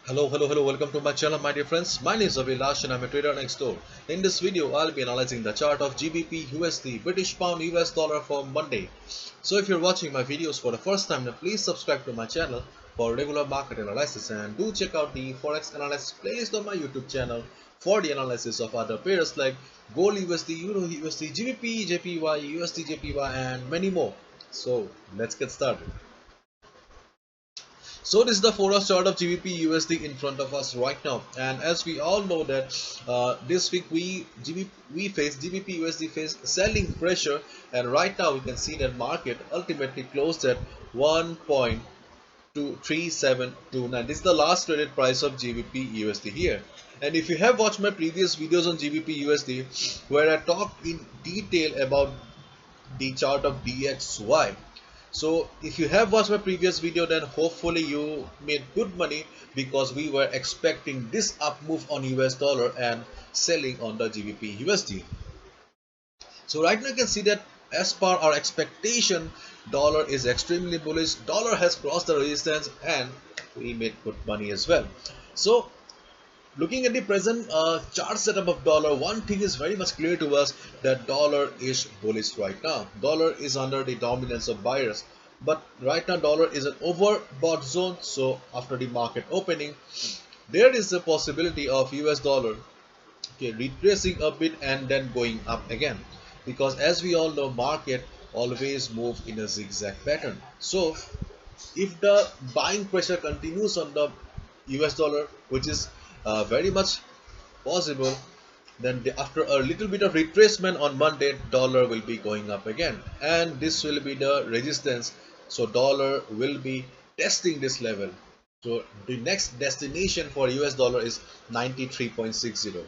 Hello, welcome to my channel, my dear friends. My name is Avilash and I'm a trader next door. In this video, I'll be analyzing the chart of GBP USD, British Pound US Dollar for Monday. So if you're watching my videos for the first time, then please subscribe to my channel for regular market analysis and do check out the Forex analysis playlist on my YouTube channel for the analysis of other pairs like Gold USD, Euro USD, GBP, JPY, USD, JPY and many more. So let's get started. So this is the Forex chart of GBP USD in front of us right now, and as we all know that this week we face GBP USD face selling pressure, and right now we can see that market ultimately closed at 1.23729. This is the last traded price of GBP USD here. And if you have watched my previous videos on GBP USD, where I talked in detail about the chart of DXY. So if you have watched my previous video, then hopefully you made good money because we were expecting this up move on US dollar and selling on the GBP USD. So right now you can see that as per our expectation, dollar is extremely bullish. Dollar has crossed the resistance and we made good money as well. So looking at the present chart setup of dollar, one thing is very much clear to us that dollar is bullish right now. Dollar is under the dominance of buyers, but right now dollar is an overbought zone. So after the market opening, there is a possibility of US dollar retracing a bit and then going up again, because as we all know, market always move in a zigzag pattern. So if the buying pressure continues on the US dollar, which is very much possible, then after a little bit of retracement on Monday, dollar will be going up again, and this will be the resistance. So dollar will be testing this level. So the next destination for US dollar is 93.60.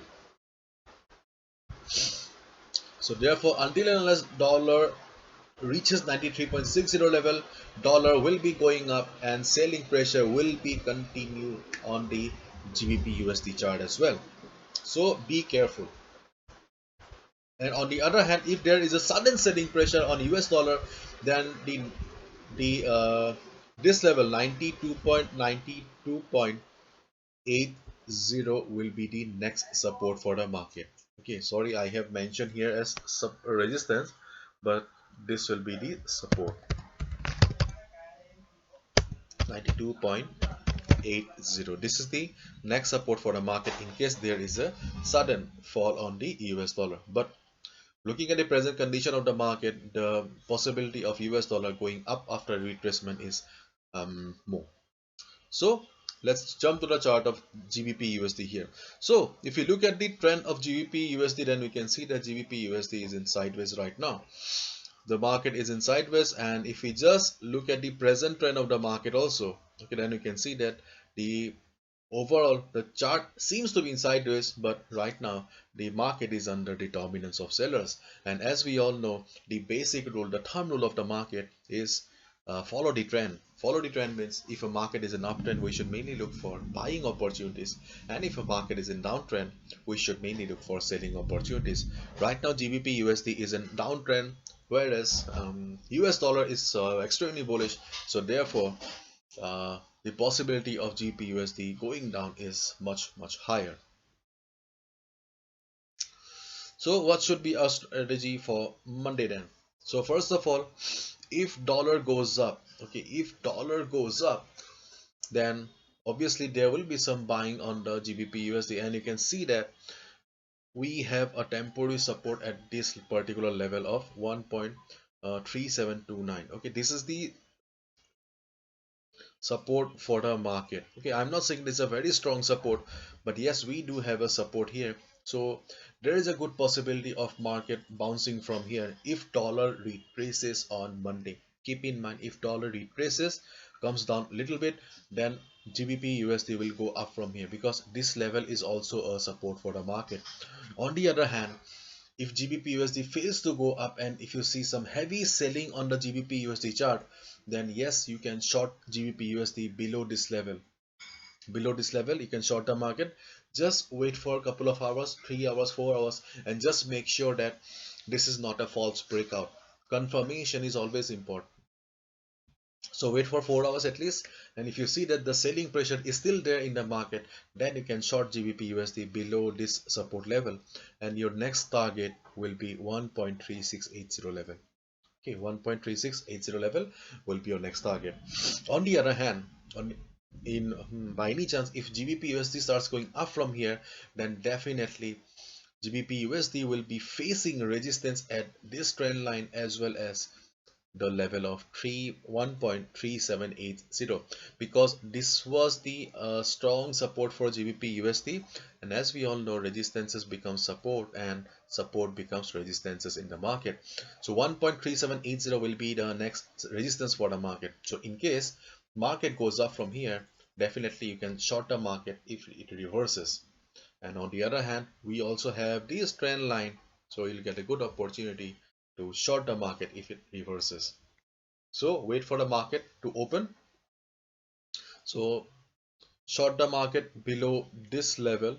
So therefore, until and unless dollar reaches 93.60 level, dollar will be going up and selling pressure will be continued on the GBP USD chart as well. So be careful. And on the other hand, if there is a sudden selling pressure on US dollar, then the this level 92.80 will be the next support for the market. Okay, sorry, I have mentioned here as resistance, but this will be the support. 92.80. This is the next support for the market in case there is a sudden fall on the US dollar. But looking at the present condition of the market, the possibility of US dollar going up after retracement is more. So let's jump to the chart of GBP USD here. So if you look at the trend of GBP USD, then we can see that GBP USD is in sideways right now. The market is in sideways, and if we just look at the present trend of the market also, okay, then you can see that the overall the chart seems to be in sideways, but right now the market is under the dominance of sellers. And as we all know, the basic rule, the thumb rule of the market is follow the trend. Follow the trend means if a market is in uptrend, we should mainly look for buying opportunities, and if a market is in downtrend, we should mainly look for selling opportunities. Right now GBP USD is in downtrend, whereas US dollar is extremely bullish. So therefore the possibility of GBP USD going down is much higher. So what should be our strategy for Monday then? So first of all, if dollar goes up, okay, if dollar goes up, then obviously there will be some buying on the GBP USD, and you can see that we have a temporary support at this particular level of 1.3729. Okay, this is the support for the market. Okay, I'm not saying this is a very strong support, but yes, we do have a support here. So there is a good possibility of market bouncing from here if dollar retraces on Monday. Keep in mind, if dollar retraces, comes down a little bit, then GBP USD will go up from here, because this level is also a support for the market. On the other hand, if GBP USD fails to go up, and if you see some heavy selling on the GBP USD chart, then yes, you can short GBP USD below this level. Below this level, you can short the market. Just wait for a couple of hours, 3 hours, 4 hours, and just make sure that this is not a false breakout. Confirmation is always important. So wait for 4 hours at least, and if you see that the selling pressure is still there in the market, then you can short GBP USD below this support level, and your next target will be 1.3680 level. Okay, 1.3680 level will be your next target. On the other hand, by any chance, if GBP USD starts going up from here, then definitely GBP USD will be facing resistance at this trend line as well as the level of 1.3780, because this was the strong support for GBP USD, and as we all know, resistances become support and support becomes resistances in the market. So 1.3780 will be the next resistance for the market. So in case market goes up from here, definitely you can short the market if it reverses. And on the other hand, we also have this trend line, so you'll get a good opportunity to short the market if it reverses. So wait for the market to open. So short the market below this level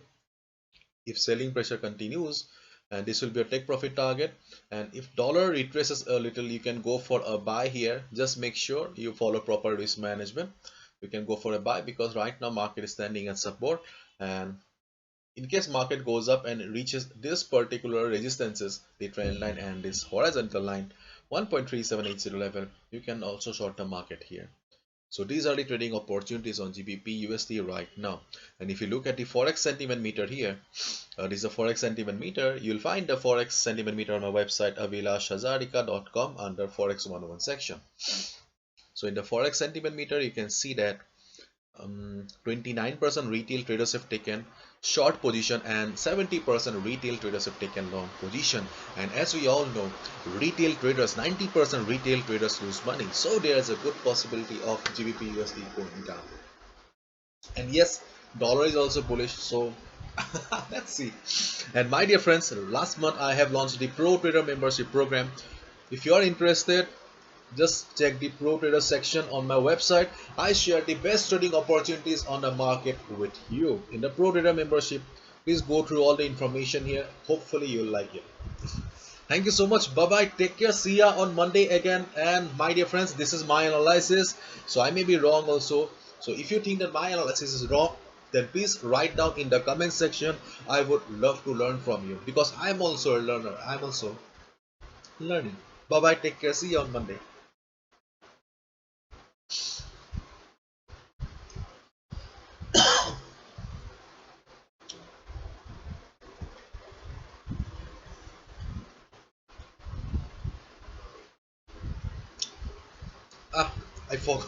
if selling pressure continues, and this will be a take profit target. And if dollar retraces a little, you can go for a buy here. Just make sure you follow proper risk management. You can go for a buy because right now market is standing at support, and in case market goes up and reaches this particular resistances, the trend line and this horizontal line 1.3780 level, you can also short the market here. So these are the trading opportunities on GBP USD right now. And if you look at the Forex sentiment meter here, this is a Forex sentiment meter. You'll find the Forex sentiment meter on my website avilashhazarika.com under Forex 101 section. So in the Forex sentiment meter, you can see that 29% retail traders have taken short position and 70% retail traders have taken long position. And as we all know, retail traders, 90% retail traders lose money, so there is a good possibility of GBP USD going down. And yes, dollar is also bullish, so let's see. And my dear friends, last month I have launched the Pro Trader membership program. If you are interested, just check the Pro Trader section on my website. I share the best trading opportunities on the market with you. In the Pro Trader membership, please go through all the information here. Hopefully you'll like it. Thank you so much. Bye bye. Take care. See ya on Monday again. And my dear friends, this is my analysis. So I may be wrong also. So if you think that my analysis is wrong, then please write down in the comment section. I would love to learn from you because I'm also a learner. I'm also learning. Bye bye. Take care. See you on Monday. Ah, I forgot.